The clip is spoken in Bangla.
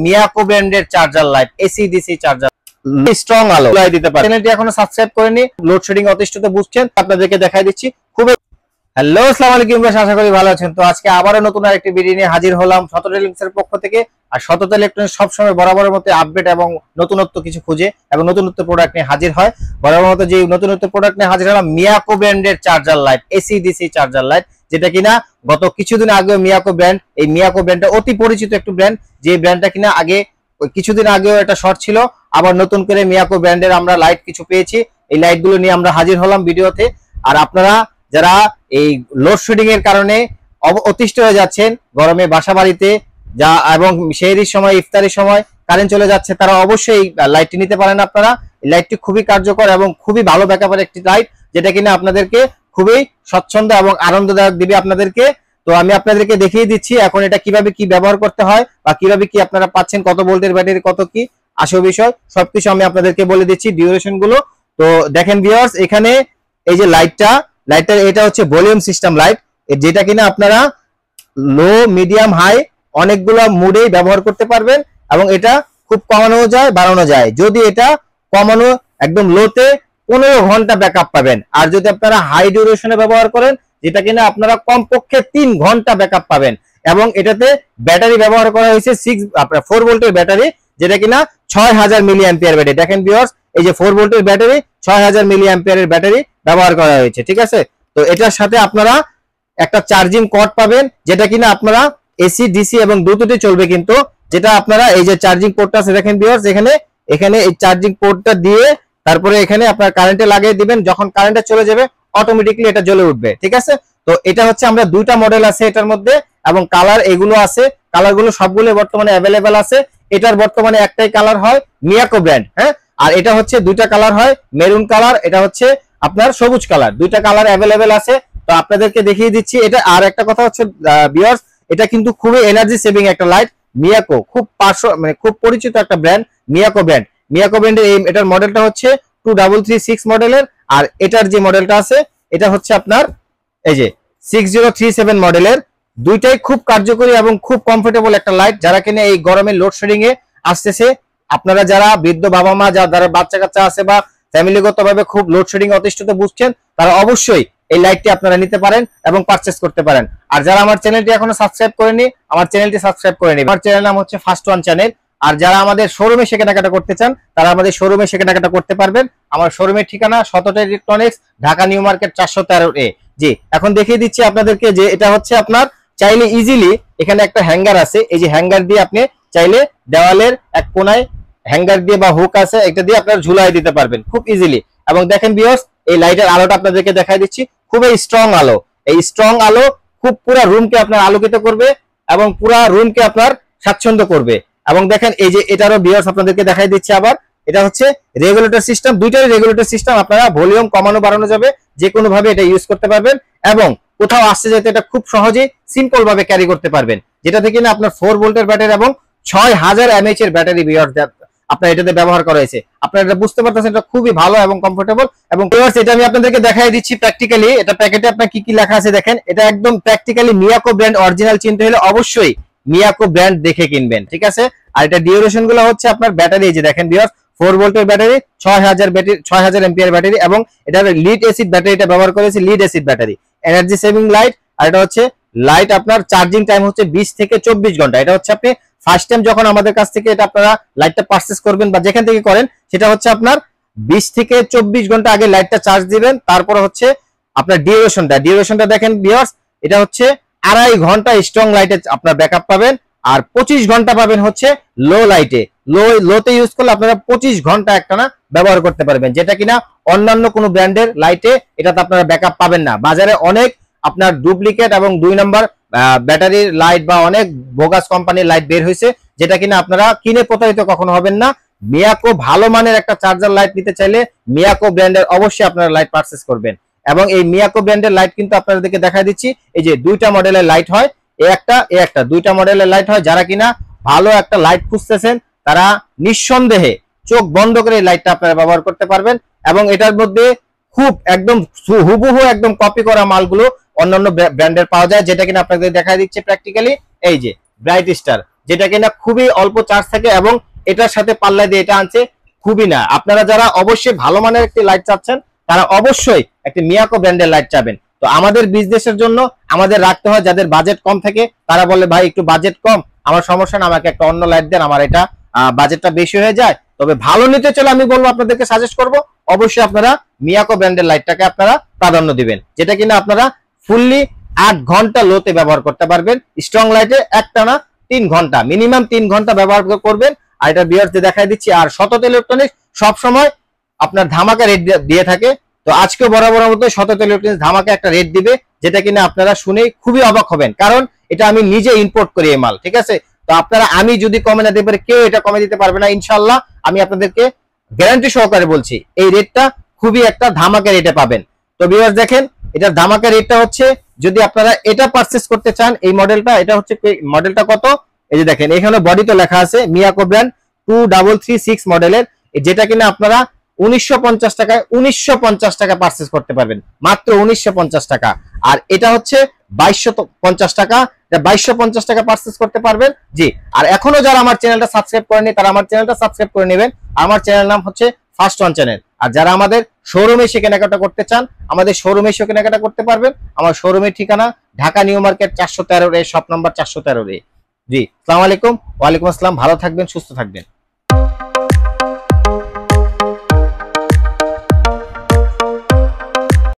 মিয়াকো ব্র্যান্ডের charger light, AC DC charger, strong আলো দিতে পারে। চ্যানেলটি এখনো সাবস্ক্রাইব করেনি, লোডশেডিং অতিষ্ঠতে বুঝছেন, আপনাদেরকে দেখাই দিচ্ছি। খুবই হ্যালো, আসসালামু আলাইকুম, আশা করি ভালো আছেন। তো আজকে আবারও নতুন আরেকটি ভিডিও নিয়ে হাজির হলাম সততা ইলেকট্রনিক্স এর পক্ষ থেকে। আর সততা ইলেকট্রনিক্স সবসময় বরাবরের মতো আপডেট এবং নতুনত্ব কিছু খুঁজে এবং নতুনত্ব প্রোডাক্ট নিয়ে হাজির হয়। বরাবরের মতো যে নতুনত্ব প্রোডাক্ট নিয়ে হাজির হলাম মিয়াকো ব্র্যান্ডের charger light, AC DC charger light, যেটা কিনা গত কিছুদিন আগে মিয়াকো ব্র্যান্ড, এই মিয়াকো ব্র্যান্ডটা অতি পরিচিত একটু ব্র্যান্ড, যে ব্র্যান্ডটা কিনা আগে কিছুদিন আগেও এটা শর্ট ছিল, আবার নতুন করে মিয়াকো ব্র্যান্ডের আমরা লাইট কিছু পেয়েছি। এই লাইটগুলো নিয়ে আমরা হাজির হলাম ভিডিওতে। আর আপনারা যারা এই লোডশেডিং এর কারণে অতিষ্ঠ হয়ে যাচ্ছেন, গরমে বাসা বাড়িতে যা এবং সেহরির সময়, ইফতারির সময় কারেন্ট চলে যাচ্ছে, তারা অবশ্যই লাইটটি নিতে পারেন। আপনারা এই লাইটটি খুবই কার্যকর এবং খুবই ভালো ব্যাকআপের একটি লাইট, যেটা কিনা আপনাদেরকে খুবই স্বচ্ছন্দ এবং আনন্দদায়ক দিবে আপনাদেরকে। তো আমি আপনাদেরকে দেখিয়ে দিচ্ছি এখন এটা কিভাবে কি ব্যবহার করতে হয় বা কিভাবে কি আপনারা পাচ্ছেন, কত ভোল্টের ব্যাটারি, কত কি আসল বিষয় সবকিছু আমি আপনাদেরকে বলে দিচ্ছি, ডিউরেশন গুলো। তো দেখেন ভিউয়ার্স, এখানে এই যে লাইটটা এটা হচ্ছে ভলিউম সিস্টেম লাইট, যেটা কিনা আপনারা লো, মিডিয়াম, হাই অনেকগুলো মুডেই ব্যবহার করতে পারবেন এবং এটা খুব কমানো যায়, বাড়ানো যায়। যদি এটা কমানো একদম লোতে 15 ঘন্টা ব্যাকআপ পাবেন, আর যদি আপনারা হাই ডিউরেশনে ব্যবহার করেন, যেটা কিনা আপনারা কমপক্ষে 3 ঘন্টা ব্যাকআপ পাবেন। এবং এটাতে ব্যাটারি ব্যবহার করা হয়েছে 4 ভোল্টের ব্যাটারি, যেটা কিনা 6000 মিলি অ্যাম্পিয়ার ব্যাটারি। দেখেন ভিউয়ার্স, এই যে 4 ভোল্টের ব্যাটারি, 6000 মিলি অ্যাম্পিয়ারের ব্যাটারি ব্যবহার করা হয়েছে, ঠিক আছে। তো এটার সাথে আপনারা একটা চার্জিং কর্ড পাবেন, যেটা কিনা আপনারা এসি ডিসি এবং দুটোতে চলবে। কিন্তু যেটা আপনারা এই যে চার্জিং পোর্টটা আছে দেখেন ভিউয়ার্স, এখানে এই চার্জিং পোর্টটা দিয়ে তারপরে এখানে আপনার কারেন্টে লাগিয়ে দিবেন। যখন কারেন্টে চলে যাবে অটোমেটিক্যালি এটা জ্বলে উঠবে, ঠিক আছে। তো এটা হচ্ছে আমরা দুইটা মডেল আছে এটার মধ্যে, এবং কালার এগুলো আছে, কালারগুলো সবগুলো বর্তমানে অ্যাভেলেবেল আছে। এটার বর্তমানে একটাই কালার হয় মিয়াকো ব্র্যান্ড, হ্যাঁ। আর এটা হচ্ছে দুইটা কালার হয়, মেরুন কালার, এটা হচ্ছে আপনার সবুজ কালার, দুইটা কালার অ্যাভেলেবেল আছে। তো আপনাদেরকে দেখিয়ে দিচ্ছি এটা। আর একটা কথা হচ্ছে ভিউয়ার্স, এটা কিন্তু খুবই এনার্জি সেভিং একটা লাইট। মিয়াকো খুব খুব পরিচিত একটা ব্র্যান্ড, মিয়াকো ব্র্যান্ড। মিয়াকো ব্র্যান্ডের এটার মডেলটা হচ্ছে 2336 মডেলের, আর এটার যে মডেলটা আছে এটা হচ্ছে আপনার এই যে 6037 মডেলের। দুইটাই খুব কার্যকরী এবং খুব কমফোর্টেবল একটা লাইট, যারা কিনা এই গরমে লোডশেডিং এ আসতেছে। আপনারা যারা বৃদ্ধ বাবা মা, যারা বাচ্চা কাচ্চা আছে বা ফ্যামিলিগতভাবে খুব লোডশেডিং অতিষ্ঠতে বুঝছেন, তারা অবশ্যই এই লাইটটি আপনারা নিতে পারেন এবং পারচেজ করতে পারেন। আর যারা আমার চ্যানেলটি এখনো সাবস্ক্রাইব করেনি, আমার চ্যানেলটি সাবস্ক্রাইব করে নিন। আমার চ্যানেল নাম হচ্ছে ফার্স্ট ওয়ান চ্যানেল। আর যারা আমাদের শোরুমে এসে কেনাকাটা করতে চান, তারা আমাদের শোরুমে এসে কেনাকাটা করতে পারবেন। আমার শোরুমের ঠিকানা সততা electronics, Dhaka new market 413A। জি, এখন দেখিয়ে দিচ্ছি আপনাদেরকে যে এটা হচ্ছে আপনার চাইলে ইজিলি, এখানে একটা হ্যাঙ্গার আছে, এই যে হ্যাঙ্গার দিয়ে আপনি চাইলে দেওয়ালের এক কোনায় হ্যাঙ্গার দিয়ে বা হুক আছে, এটা দিয়ে আপনারা ঝুলাই দিতে পারবেন খুব ইজিলি। এবং দেখেন ভিউয়ার্স, এই লাইটের আলোটা আপনাদেরকে দেখাই দিচ্ছি, খুবই স্ট্রং আলো। এই স্ট্রং আলো খুব পুরো রুমকে আপনার আলোকিত করবে এবং পুরো রুমকে আপনার স্বাচ্ছন্দ্য করবে। এবং দেখেন এই যে এটারও ভিউয়ার্স আপনাদেরকে দেখাই দিচ্ছি আবার, এটা হচ্ছে রেগুলেটর সিস্টেম, দুইটাই রেগুলেটর সিস্টেম। আপনারা ভলিউম কমানো বাড়ানো যাবে, যে কোনো ভাবে এটা ইউজ করতে পারবেন এবং কোথাও আসতে যেতে এটা খুব সহজেই সিম্পল ভাবে ক্যারি করতে পারবেন। যেটা থেকে না আপনার 4 ভোল্টের ব্যাটারি এবং 6000 mAh এর ব্যাটারি ভিউয়ার্স আপনার এটাতে ব্যবহার করা হয়েছে। আপনারা এটা বুঝতে পারতেছেন, এটা খুবই ভালো এবং কমফোর্টেবল। এবং ভিউয়ার্স, এটা আমি আপনাদেরকে দেখাই দিচ্ছি প্র্যাকটিক্যালি। এটা প্যাকেটে আপনার কি কি লেখা আছে দেখেন, এটা একদম প্র্যাকটিক্যালি মিয়াকো ব্র্যান্ড অরিজিনাল চিনতে হলে অবশ্যই মিয়াকো ব্র্যান্ড দেখে কিনবেন, ঠিক আছে। আর এটা ডিউরেশন গুলো হচ্ছে আপনার ব্যাটারি, এই যে দেখেন ভিউয়ার্স, 4 ভোল্টের ব্যাটারি, 6000 এম্পিয়ার ব্যাটারি, এবং এটা লিড অ্যাসিড ব্যাটারিটা ব্যবহার করেছে, lead acid battery, energy saving light. আর এটা হচ্ছে লাইট আপনার চার্জিং টাইম হচ্ছে 20 থেকে 24 ঘন্টা। এটা হচ্ছে আপনি ফার্স্ট টাইম যখন আমাদের কাছ থেকে এটা আপনারা লাইটটা পারচেজ করবেন বা যেখান থেকে করেন, সেটা হচ্ছে আপনার 20 থেকে 24 ঘন্টা আগে লাইটটা চার্জ দিবেন। তারপর হচ্ছে আপনার ডিউরেশনটা দেখেন ভিউয়ার্স, এটা হচ্ছে 2.5 ঘন্টা স্ট্রং লাইটে আপনার ব্যাকআপ পাবেন, আর 25 ঘন্টা পাবেন হচ্ছে লো লাইটে। লোতে ইউজ করলে আপনারা 25 ঘন্টা একটানা ব্যবহার করতে পারবেন, যেটা কিনা অন্যান্য কোনো ব্র্যান্ডের লাইটে এটাতে আপনারা ব্যাকআপ পাবেন না। বাজারে অনেক আপনার ডুপ্লিকেট এবং 2 নাম্বার ব্যাটারির লাইট বা অনেক বোগাস কোম্পানির লাইট বের হয়েছে, যেটা কিনা আপনারা কিনে প্রতারিত কখনো হবেন না। মিয়াকো ভালো মানের একটা চার্জার লাইট নিতে চাইলে মিয়াকো ব্র্যান্ডের অবশ্যই আপনারা লাইট পারচেজ করবেন। এবং এই মিয়াকো ব্র্যান্ডের লাইট কিন্তু আপনাদেরকে দেখাই দিচ্ছি, এই যে দুইটা মডেলের লাইট হয়, এ একটা দুইটা মডেলের লাইট হয়। যারা কিনা ভালো একটা লাইট খুঁজতেছেন, তারা নিঃসন্দেহে চোখ বন্ধ করে এই লাইটটা আপনারা ব্যবহার করতে পারবেন। এবং এটার মধ্যে খুব একদম হুবহু একদম কপি করা মালগুলো অন্যান্য ব্র্যান্ডের পাওয়া যায়, যেটা কিনা আপনাদের দেখা দিচ্ছে প্র্যাকটিক্যালি। এই যে ব্রাইট স্টার যেটা কিনা খুবই অল্প চার্জ থাকে এবং এটার সাথে পাল্লা দিয়ে এটা আনছে খুবই না। আপনারা যারা অবশ্যই ভালো মানের একটি লাইট চাচ্ছেন তারা অবশ্যই একটি মিয়াকো ব্র্যান্ডের লাইট চাবেন। তো আমাদের বিজনেসের জন্য আমাদের রাখতে হয় যাদের বাজেট কম থাকে, তারা বলে ভাই একটু বাজেট কম, আমার সমস্যা না, আমাকে একটা অন্য লাইট দেন, আমার এটা বাজেটটা বেশি হয়ে যায়। তবে ভালো নিতে চলে আমি বলবো, আপনাদেরকে সাজেস্ট করব অবশ্যই আপনারা মিয়াকো ব্র্যান্ডের লাইটটাকে আপনারা প্রাধান্য দিবেন, যেটা কিনা আপনারা ফুললি 8 ঘন্টা লোতে ব্যবহার করতে পারবেন। স্ট্রং লাইটে একটানা 3 ঘন্টা, মিনিমাম 3 ঘন্টা ব্যবহার করবেন। আর এটা ভিউয়ার্স দেখাই দিচ্ছি। আর শতত ইলেকট্রনিক্স সব সময় আপনার ধামাকা রেট দিয়ে থাকে। তো আজকে বরাবর মতো শতত ইলেকট্রনিক্স ধামাকা একটা রেট দিবে, যেটা কিনা আপনারা শুনে খুবই অবাক হবেন, কারণ এটা আমি নিজে ইম্পোর্ট করি এই মাল, ঠিক আছে। তো আপনারা, আমি যদি কমে না দিতে পারি, কেউ এটা কমে দিতে পারবে না ইনশাআল্লাহ। আমি আপনাদেরকে গ্যারান্টি সহকারে বলছি এই রেটটা খুবই একটা ধামাকা রেটে পাবেন। তো ভিউয়ার্স দেখেন, এটার ধামাকা রেটটা হচ্ছে, যদি আপনারা এটা পারচেজ করতে চান এই মডেলটা, এটা হচ্ছে মডেলটা কত, এই যে দেখেন এখানে বডিতে লেখা আছে মিয়াকো ব্র্যান্ড 2336 মডেলের, যেটা কিনা আপনারা 1950 টাকায় 1950 টাকা পারচেজ করতে পারবেন, মাত্র 1950 টাকা। আর এটা হচ্ছে 2250 টাকা, এটা 2250 টাকা পারচেজ করতে পারবেন। জি, আর এখনো যারা আমার চ্যানেলটা সাবস্ক্রাইব করেনি তারা আমার চ্যানেলটা সাবস্ক্রাইব করে নেবেন। আমার চ্যানেল নাম হচ্ছে ফার্স্ট ওয়ান চ্যানেল। আর যারা আমাদের শোরুমে এসে কেনাকাটা করতে চান, আমাদের শোরুমে এসে কেনাকাটা করতে পারবেন। আমার শোরুমের ঠিকানা Dhaka new market 413 shop number 413। জি, আসসালামু আলাইকুম। ওয়ালাইকুম আসসালাম। ভালো থাকবেন, সুস্থ থাকবেন।